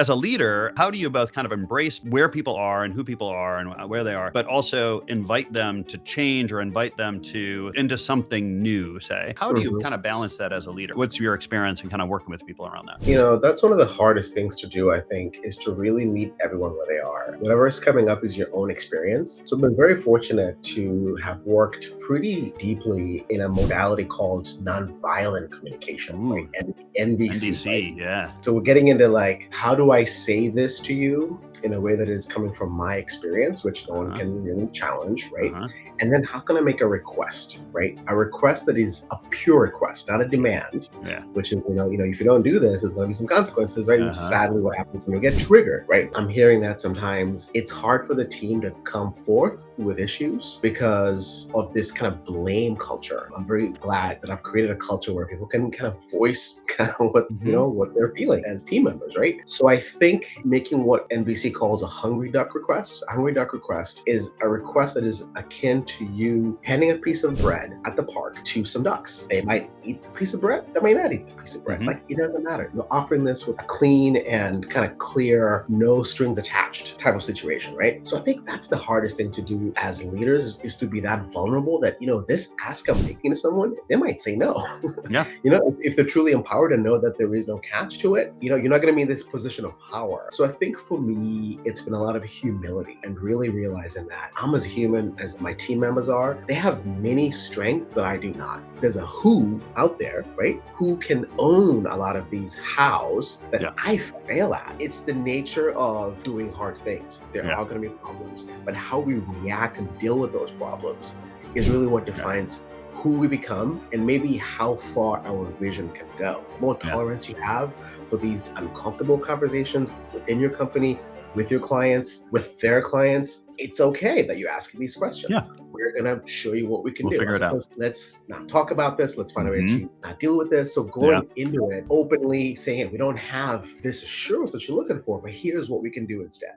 as a leader, how do you both kind of embrace where people are and who people are and where they are, but also invite them to change or invite them to into something new, say? How do you Mhm. kind of balance that as a leader? What's your experience in kind of working with people around that? That's one of the hardest things to do, I think, is to really meet everyone where they are. Whatever is coming up is your own experience. So I've been very fortunate to have worked pretty deeply in a modality called nonviolent communication, right? Ooh, And NVC, right? NDC, yeah. So we're getting into like, how do I say this to you in a way that is coming from my experience, which no one Uh-huh. can really challenge, right? Uh-huh. And then how can I make a request, right? A request that is a pure request, not a demand, Yeah. which is, if you don't do this, there's going to be some consequences, right? Which is Uh-huh. sadly what happens when you get triggered, right? I'm hearing that sometimes it's hard for the team to come forth with issues because of this kind of blame culture. I'm very glad that I've created a culture where people can kind of voice kind of Hmm. what they're feeling as team members, right? So I think making what NVC calls a hungry duck request. A hungry duck request is a request that is akin to you handing a piece of bread at the park to some ducks. They might eat the piece of bread, they might not eat the piece of bread. Hmm. Like, it doesn't matter. You're offering this with a clean and kind of clear, no strings attached type of situation, right? So I think that's the hardest thing to do as leaders is to be that vulnerable that, this ask I'm making to someone, they might say no. Yeah. If they're truly empowered and know that there is no catch to it, you're not going to be in this position of power. So I think for me, it's been a lot of humility and really realizing that I'm as human as my team members are. They have many strengths that I do not. There's a who out there, right? Who can own a lot of these hows that Yeah. I fail at. It's the nature of doing hard things. There Yeah. are going to be problems, but how we react and deal with those problems is really what Yeah. defines who we become and maybe how far our vision can go. The more Yeah. tolerance you have for these uncomfortable conversations within your company, with your clients, with their clients, it's okay that you ask these Yeah. questions. We're gonna show you what we can We'll do. figure As it out. opposed, let's not talk about this. Let's find a way Hmm. to not deal with this. So Yeah. going into it openly, saying, hey, we don't have this assurance that you're looking for, but here's what we can do instead.